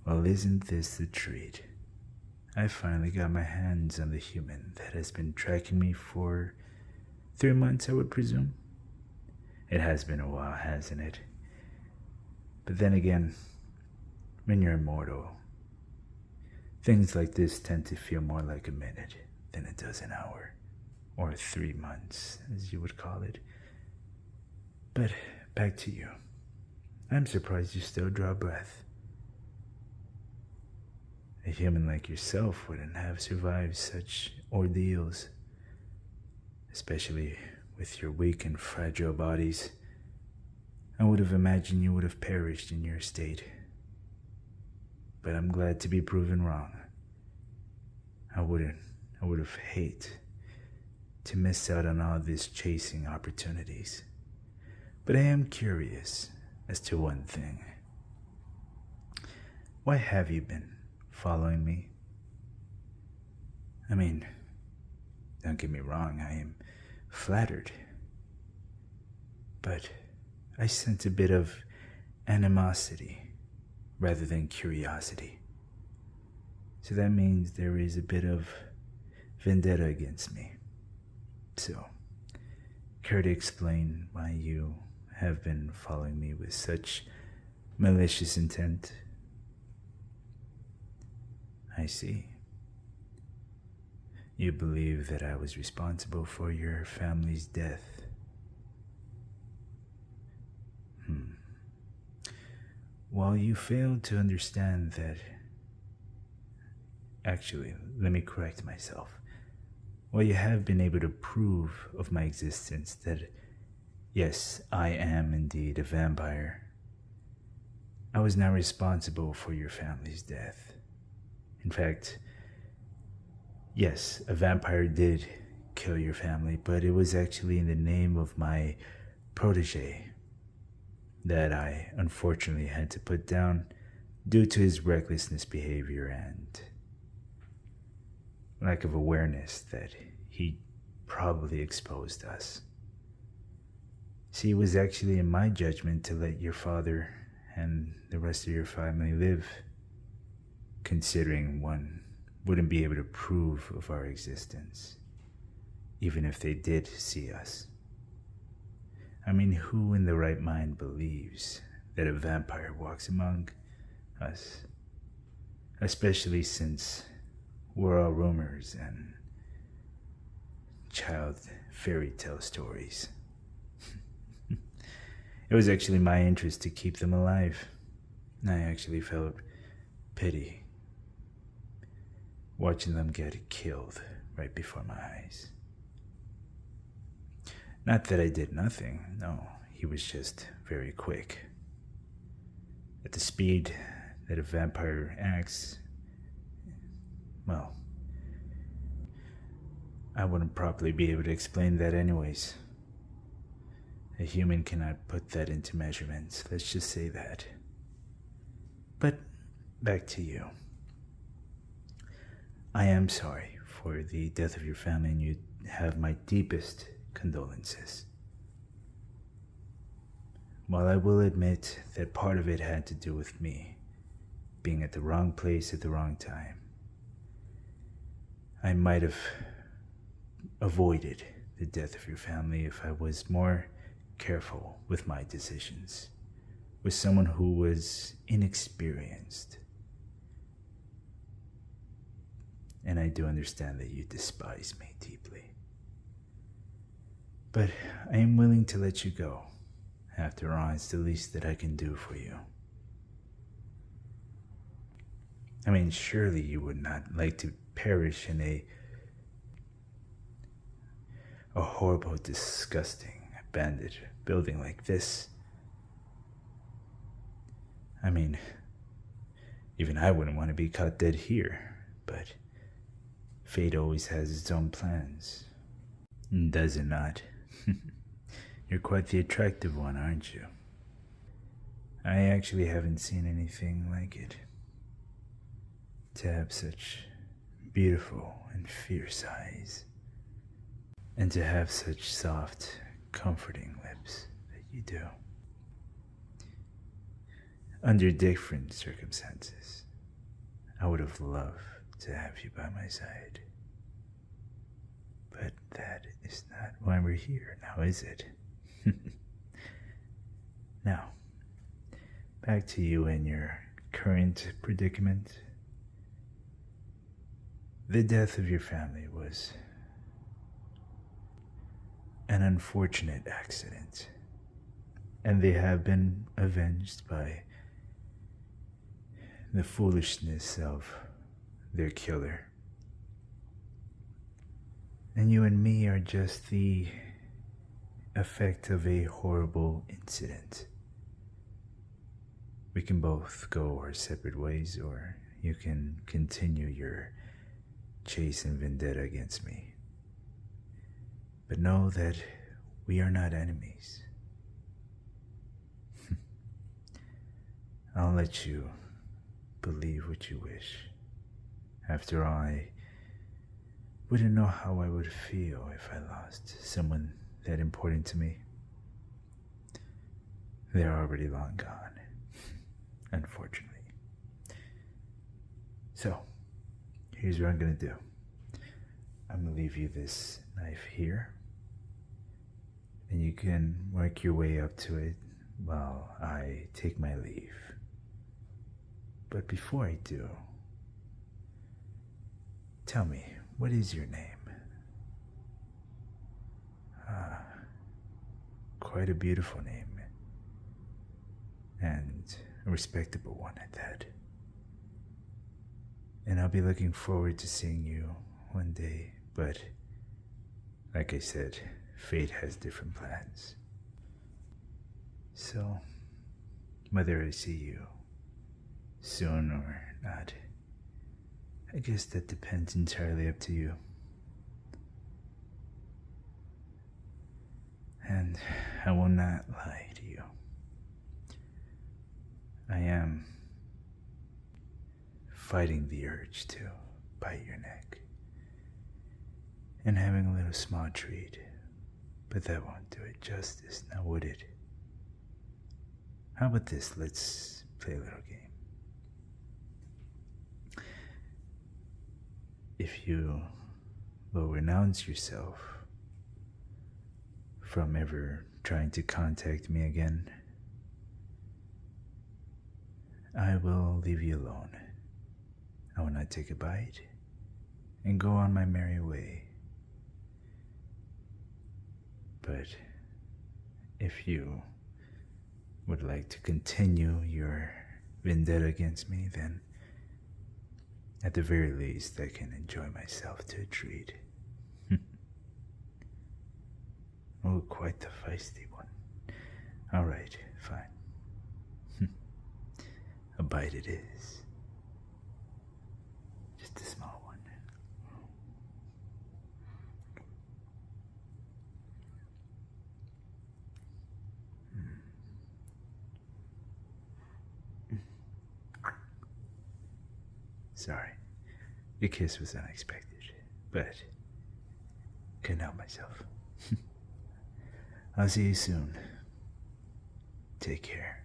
Well, isn't this the treat? I finally got my hands on the human that has been tracking me for 3 months, I would presume. It has been a while, hasn't it? But then again, when you're immortal, things like this tend to feel more like a minute than it does an hour, or 3 months, as you would call it. But back to you. I'm surprised you still draw breath. A human like yourself wouldn't have survived such ordeals, especially with your weak and fragile bodies. I would have imagined you would have perished in your state. But I'm glad to be proven wrong. I would have hated to miss out on all these chasing opportunities. But I am curious as to one thing. Why have you been following me? I mean, don't get me wrong, I am flattered. But I sense a bit of animosity rather than curiosity. So that means there is a bit of vendetta against me. So, care to explain why you have been following me with such malicious intent? I see. You believe that I was responsible for your family's death. While you failed to understand that... Actually, let me correct myself. While you have been able to prove of my existence that, yes, I am indeed a vampire, I was not responsible for your family's death. In fact, yes, a vampire did kill your family, but it was actually in the name of my protege that I unfortunately had to put down due to his recklessness behavior and lack of awareness that he probably exposed us. See, it was actually in my judgment to let your father and the rest of your family live, considering one wouldn't be able to prove of our existence, even if they did see us. I mean, who in the right mind believes that a vampire walks among us? Especially since we're all rumors and child fairy tale stories. It was actually my interest to keep them alive. I actually felt pity watching them get killed right before my eyes. Not that I did nothing, no, he was just very quick. At the speed that a vampire acts, well, I wouldn't properly be able to explain that anyways. A human cannot put that into measurements, let's just say that. But back to you. I am sorry for the death of your family, and you have my deepest condolences. While I will admit that part of it had to do with me being at the wrong place at the wrong time, I might have avoided the death of your family if I was more careful with my decisions, with someone who was inexperienced. And I do understand that you despise me deeply. But I am willing to let you go. After all, it's the least that I can do for you. I mean, surely you would not like to perish in a horrible, disgusting, abandoned building like this. I mean, even I wouldn't want to be caught dead here, but fate always has its own plans. Does it not? You're quite the attractive one, aren't you? I actually haven't seen anything like it. To have such beautiful and fierce eyes, and to have such soft, comforting lips that you do. Under different circumstances, I would have loved to have you by my side. But that is not why we're here now, is it? Now, back to you and your current predicament. The death of your family was an unfortunate accident, and they have been avenged by the foolishness of their killer. And you and me are just the effect of a horrible incident. We can both go our separate ways, or you can continue your chase and vendetta against me. But know that we are not enemies. I'll let you believe what you wish. After all, I wouldn't know how I would feel if I lost someone that important to me. They're already long gone, unfortunately. So, here's what I'm gonna do. I'm gonna leave you this knife here, and you can work your way up to it while I take my leave. But before I do, tell me, what is your name? Quite a beautiful name, and a respectable one at that. And I'll be looking forward to seeing you one day, but like I said, fate has different plans. So, whether I see you soon or not, I guess that depends entirely up to you. And I will not lie to you. I am fighting the urge to bite your neck and having a little small treat, but that won't do it justice, now would it? How about this? Let's play a little game. If you will renounce yourself from ever trying to contact me again, I will leave you alone. I will not take a bite and go on my merry way. But if you would like to continue your vendetta against me, then at the very least I can enjoy myself to a treat. Oh, quite the feisty one. All right, fine. A bite it is. Just a small one. Sorry, your kiss was unexpected, but couldn't help myself. I'll see you soon. Take care.